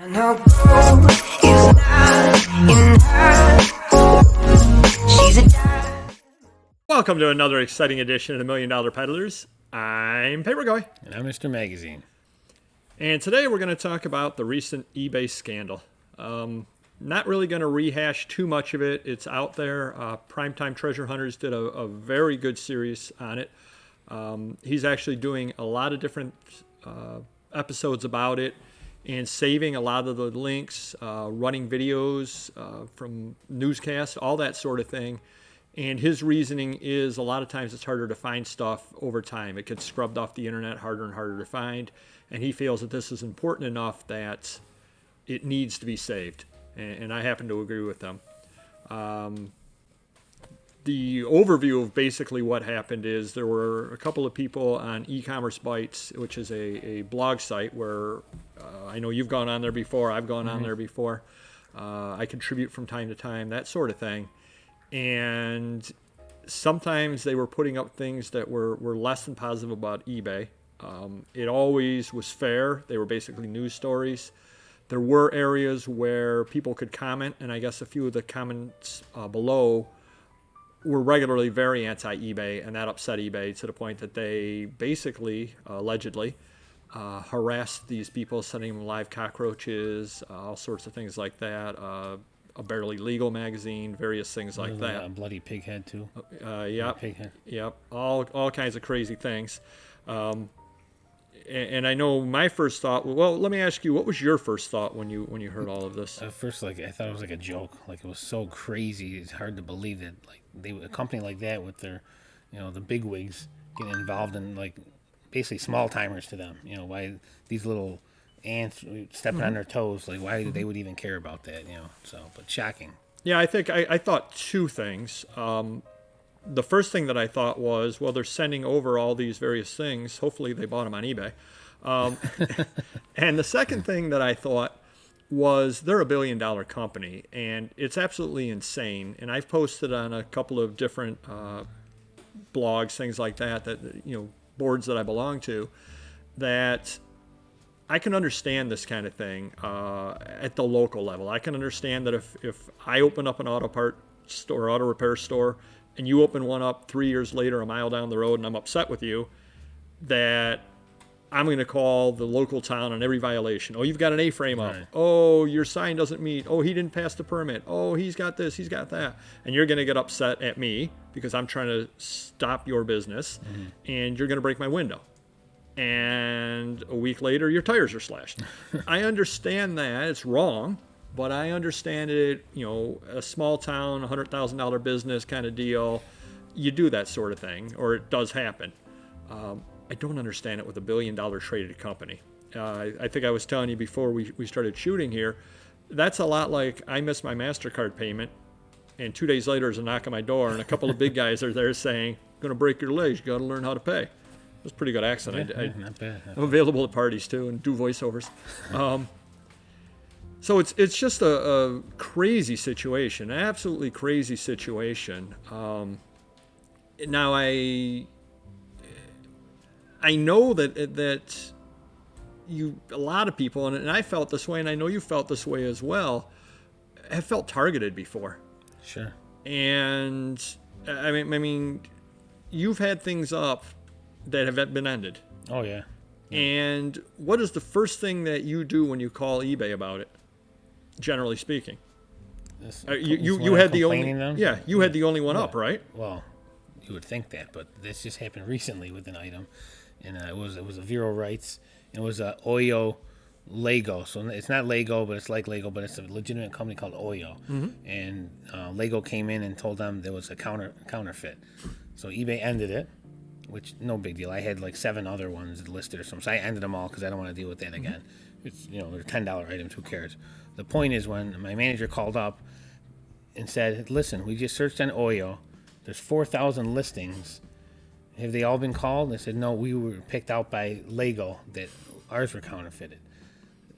No gold is not in her. She's a dime. Welcome to another exciting edition of the $1 Million Peddlers. I'm Paperboy. And I'm Mr. Magazine. And today we're going to talk about the recent eBay scandal. Not really going to rehash too much of it. It's out there. Primetime Treasure Hunters did a very good series on it. He's actually doing a lot of different episodes about it and saving a lot of the links, running videos from newscasts, all that sort of thing. And his reasoning is a lot of times it's harder to find stuff over time. It gets scrubbed off the internet, harder and harder to find. And he feels that this is important enough that it needs to be saved. And I happen to agree with them. The overview of basically what happened is there were a couple of people on E-commerce Bytes, which is a blog site where I know you've gone on there before, I've gone on there before. I contribute from time to time, that sort of thing. And sometimes they were putting up things that were less than positive about eBay. It always was fair. They were basically news stories. There were areas where people could comment, and I guess a few of the comments below were regularly very anti-eBay, and that upset eBay to the point that they basically, allegedly, harassed these people, sending them live cockroaches, all sorts of things like that, a barely legal magazine, various things like that. A bloody pig head, too. Yep, pig head. Yep, all kinds of crazy things. And I know my first thought. Well, let me ask you, what was your first thought when you heard all of this? At first, I thought it was like a joke. Like, it was so crazy. It's hard to believe that a company like that with their, the big wigs getting involved in basically small timers to them. Why these little ants stepping on their toes? Like, why they would even care about that? But shocking. Yeah, I think I thought two things. The first thing that I thought was, well, they're sending over all these various things. Hopefully they bought them on eBay. And the second thing that I thought was they're $1 billion company, and it's absolutely insane. And I've posted on a couple of different blogs, things like that, boards that I belong to, that I can understand this kind of thing at the local level. I can understand that if I open up an auto part store, auto repair store, and you open one up 3 years later a mile down the road and I'm upset with you, that I'm going to call the local town on every violation. Oh, you've got an A-frame up. Right. Oh, your sign doesn't meet. Oh, he didn't pass the permit. Oh, he's got this, he's got that. And you're going to get upset at me because I'm trying to stop your business, and you're going to break my window. And a week later, your tires are slashed. I understand that. It's wrong. But I understand it, a small town, $100,000 business kind of deal. You do that sort of thing, or it does happen. I don't understand it with $1 billion traded company. I think I was telling you before we started shooting here, that's a lot like I missed my MasterCard payment, and 2 days later there's a knock on my door, and a couple of big guys are there saying, going to break your legs, you got to learn how to pay. It was a pretty good accent. Yeah, not bad. I'm available at parties, too, and do voiceovers. So it's just a crazy situation, an absolutely crazy situation. Now I know that a lot of people, and I felt this way, and I know you felt this way as well, have felt targeted before. Sure. And I mean, you've had things up that have been ended. Oh yeah. And what is the first thing that you do when you call eBay about it? Generally speaking, you had the only had the only one up, right? Well, you would think that, but this just happened recently with an item, and it was a Vero Rights. It was a Oyo Lego, so it's not Lego, but it's like Lego, but it's a legitimate company called Oyo, and Lego came in and told them there was a counterfeit, so eBay ended it, which no big deal. I had 7 other ones listed or something, so I ended them all because I don't want to deal with that again. It's they're $10 items. Who cares? The point is when my manager called up and said, "Listen, we just searched on Oyo. There's 4,000 listings. Have they all been called?" And I said, "No, we were picked out by Lego that ours were counterfeited,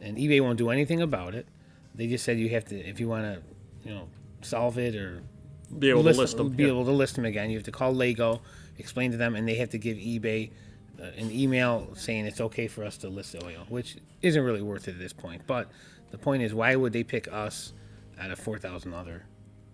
and eBay won't do anything about it. They just said you have to, if you want to, solve it or be able to list them again. You have to call Lego, explain to them, and they have to give eBay an email saying it's okay for us to list Oyo, which isn't really worth it at this point. But the point is, why would they pick us out of 4,000 other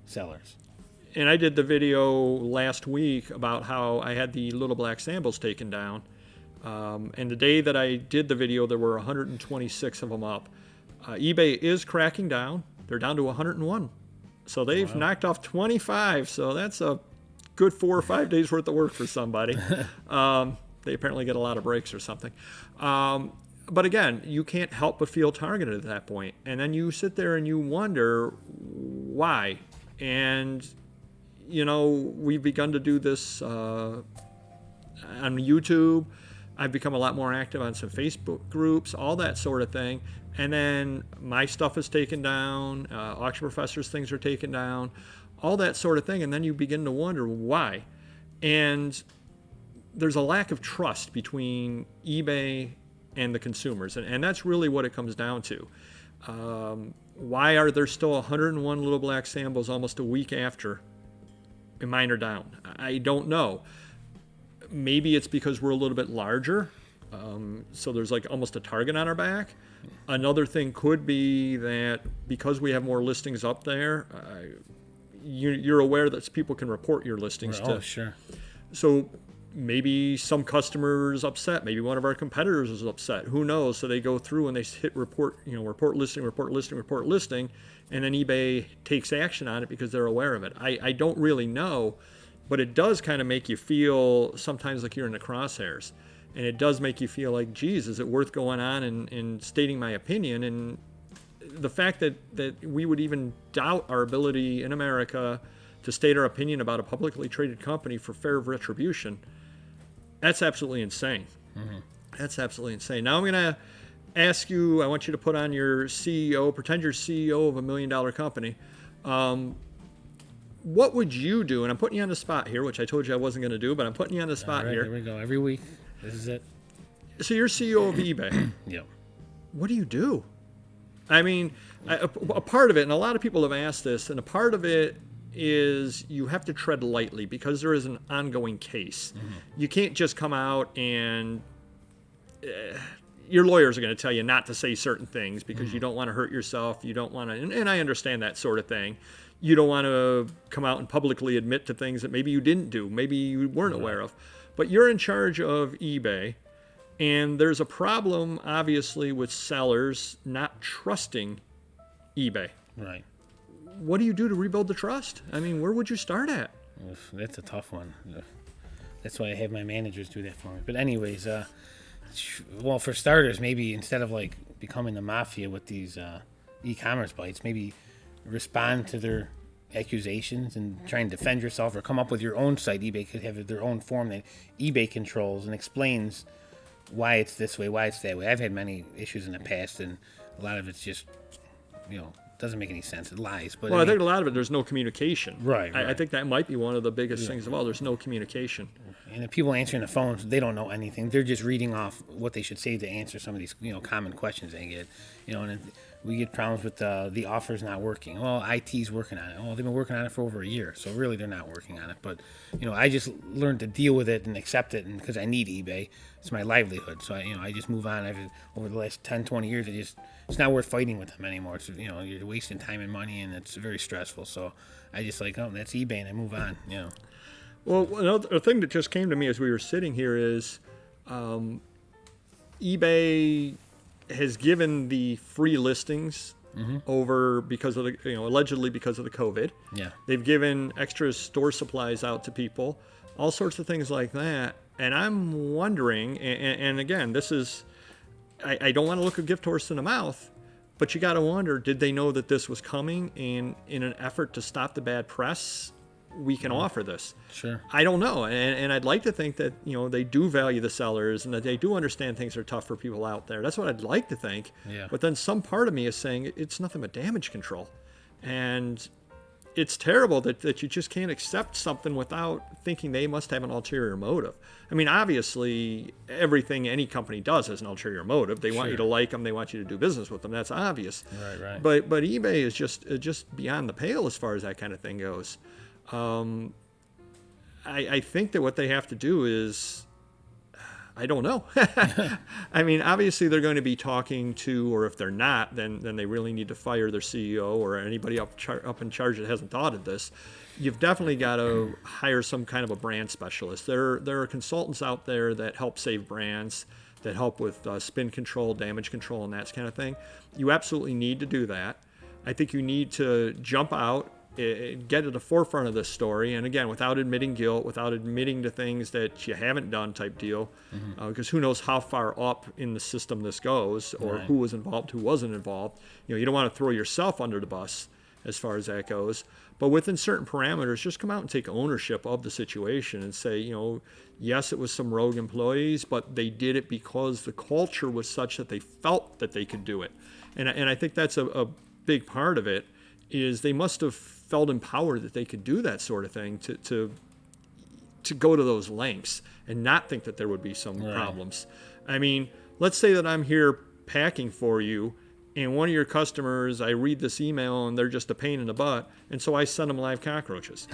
sellers? And I did the video last week about how I had the little black samples taken down. And the day that I did the video, there were 126 of them up. eBay is cracking down. They're down to 101. So they've knocked off 25. So that's a good 4 or 5 days worth of work for somebody. They apparently get a lot of breaks or something. But again, you can't help but feel targeted at that point. And then you sit there and you wonder why. And, you know, we've begun to do this on YouTube. I've become a lot more active on some Facebook groups, all that sort of thing. And then my stuff is taken down, Auction Professor's things are taken down, all that sort of thing. And then you begin to wonder why. And there's a lack of trust between eBay and the consumers. And that's really what it comes down to. Why are there still 101 little black samples almost a week after and mine are down? I don't know. Maybe it's because we're a little bit larger, so there's like almost a target on our back. Another thing could be that because we have more listings up there, you're aware that people can report your listings Oh, sure. So maybe some customer's upset. Maybe one of our competitors is upset. Who knows? So they go through and they hit report listing, and then eBay takes action on it because they're aware of it. I don't really know. But it does kind of make you feel sometimes like you're in the crosshairs. And it does make you feel like, geez, is it worth going on and stating my opinion? And the fact that we would even doubt our ability in America to state our opinion about a publicly traded company for fear of retribution, that's absolutely insane. Mm-hmm. That's absolutely insane. Now I'm going to ask you, I want you to put on your CEO, pretend you're CEO of $1 million company. What would you do? And I'm putting you on the spot here, which I told you I wasn't going to do, but I'm putting you on the spot here. Here we go. Every week. This is it. So you're CEO of eBay. Yep. What do you do? I mean, a part of it, and a lot of people have asked this, and a part of it is you have to tread lightly because there is an ongoing case. Mm-hmm. You can't just come out and your lawyers are going to tell you not to say certain things because you don't want to hurt yourself. You don't want to, and I understand that sort of thing. You don't want to come out and publicly admit to things that maybe you didn't do, maybe you weren't aware of. But you're in charge of eBay, and there's a problem, obviously, with sellers not trusting eBay. Right. What do you do to rebuild the trust? I mean, where would you start at? That's a tough one. That's why I have my managers do that for me. But anyways, well, for starters, maybe instead of like becoming the mafia with these e-commerce bites, maybe respond to their accusations and try and defend yourself, or come up with your own site. eBay could have their own form that eBay controls and explains why it's this way, why it's that way. I've had many issues in the past, and a lot of it's just, doesn't make any sense. It lies. But well, I think a lot of it, there's no communication. Right. I think that might be one of the biggest things of all. There's no communication. And the people answering the phones, they don't know anything. They're just reading off what they should say to answer some of these, common questions they get. And we get problems with the offers not working. Well, IT's working on it. Oh, they've been working on it for over a year, so really they're not working on it. But I just learned to deal with it and accept it, and because I need eBay, it's my livelihood. So I just move on. Over the last 10, 20 years, it's not worth fighting with them anymore. It's you're wasting time and money, and it's very stressful. So I just that's eBay, and I move on. Well, another thing that just came to me as we were sitting here is eBay has given the free listings over because of the, allegedly because of the COVID. Yeah. They've given extra store supplies out to people, all sorts of things like that. And I'm wondering, and again, this is, I don't want to look a gift horse in the mouth, but you got to wonder, did they know that this was coming? And in an effort to stop the bad press, we can offer this. Sure. I don't know. And I'd like to think that, they do value the sellers and that they do understand things are tough for people out there. That's what I'd like to think. Yeah. But then some part of me is saying it's nothing but damage control. And it's terrible that you just can't accept something without thinking they must have an ulterior motive. I mean, obviously, everything any company does has an ulterior motive. They want you to like them. They want you to do business with them. That's obvious. Right. But eBay is just beyond the pale as far as that kind of thing goes. I think that what they have to do is, I don't know. I mean, obviously they're going to be talking to, or if they're not, then they really need to fire their CEO or anybody up in charge that hasn't thought of this. You've definitely got to hire some kind of a brand specialist. There are consultants out there that help save brands, that help with spin control, damage control, and that kind of thing. You absolutely need to do that. I think you need to jump out, get at the forefront of this story, and again, without admitting guilt, without admitting to things that you haven't done type deal, because who knows how far up in the system this goes, or who was involved, who wasn't involved. You don't want to throw yourself under the bus as far as that goes, but within certain parameters, just come out and take ownership of the situation and say, yes, it was some rogue employees, but they did it because the culture was such that they felt that they could do it. And I think that's a big part of it, is they must have felt empowered that they could do that sort of thing to go to those lengths and not think that there would be some problems. I mean, let's say that I'm here packing for you, and one of your customers, I read this email and they're just a pain in the butt, and so I send them live cockroaches.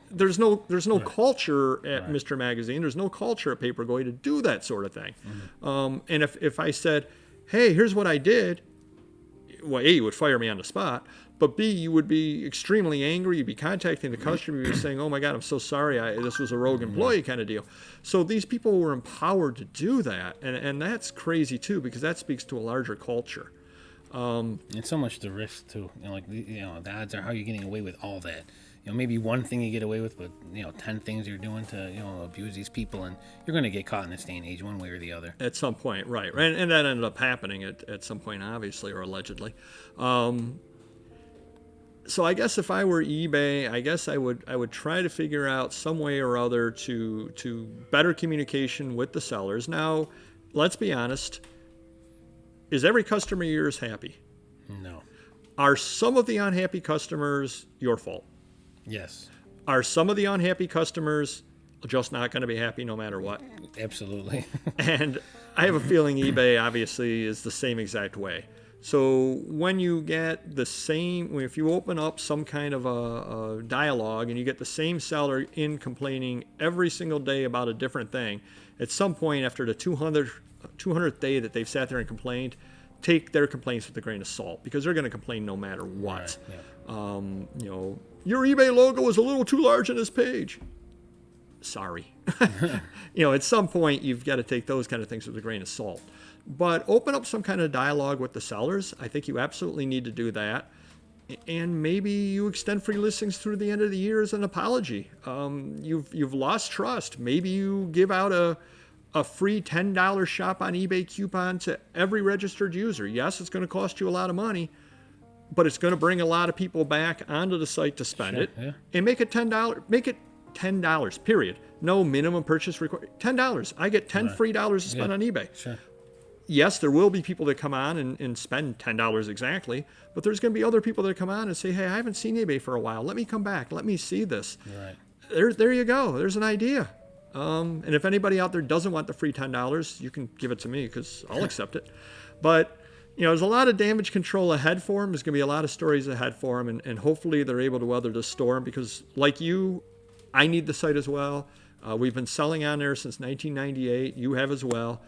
There's no culture at Mr. Magazine. There's no culture at Papergoy to do that sort of thing. And if I said, hey, here's what I did, well, A, you would fire me on the spot, but B, you would be extremely angry. You'd be contacting the customer. You'd be saying, oh my God, I'm so sorry. This was a rogue employee kind of deal. So these people were empowered to do that. And that's crazy too, because that speaks to a larger culture. And so much the risk too. The odds are how you're getting away with all that. Maybe one thing you get away with, but 10 things you're doing to abuse these people, and you're going to get caught in this day and age one way or the other. At some point, right? And that ended up happening at some point, obviously, or allegedly. So I guess if I were eBay, I guess I would try to figure out some way or other to better communication with the sellers. Now, let's be honest. Is every customer of yours happy? No. Are some of the unhappy customers your fault? Yes. Are some of the unhappy customers just not going to be happy no matter what? Absolutely. And I have a feeling eBay obviously is the same exact way. So when you get the same, if you open up some kind of a dialogue and you get the same seller in complaining every single day about a different thing, at some point after the 200th day that they've sat there and complained, take their complaints with a grain of salt, because they're going to complain no matter what. Right, yeah. Your eBay logo is a little too large on this page. Sorry. At some point you've got to take those kind of things with a grain of salt. But open up some kind of dialogue with the sellers. I think you absolutely need to do that. And maybe you extend free listings through the end of the year as an apology. You've lost trust. Maybe you give out a free $10 shop on eBay coupon to every registered user. Yes, it's going to cost you a lot of money, but it's going to bring a lot of people back onto the site to spend it. Yeah. And make it $10. Make it $10, period. No minimum purchase required. $10. I get $10 free dollars to spend on eBay. Sure. Yes, there will be people that come on and spend $10 exactly, but there's going to be other people that come on and say, hey, I haven't seen eBay for a while. Let me come back. Let me see this. Right. There you go. There's an idea. And if anybody out there doesn't want the free $10, you can give it to me, because I'll accept it. But, there's a lot of damage control ahead for them. There's going to be a lot of stories ahead for them, and hopefully they're able to weather the storm, because like you, I need the site as well. We've been selling on there since 1998. You have as well.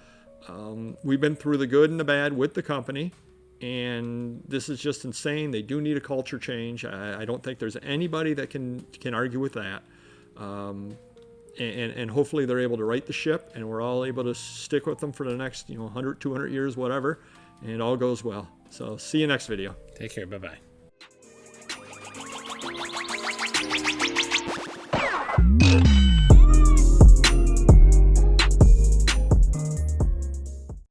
We've been through the good and the bad with the company, and this is just insane. They do need a culture change. I don't think there's anybody that can argue with that. And hopefully they're able to right the ship, and we're all able to stick with them for the next 100, 200 years, whatever, and it all goes well. So see you next video. Take care. Bye-bye.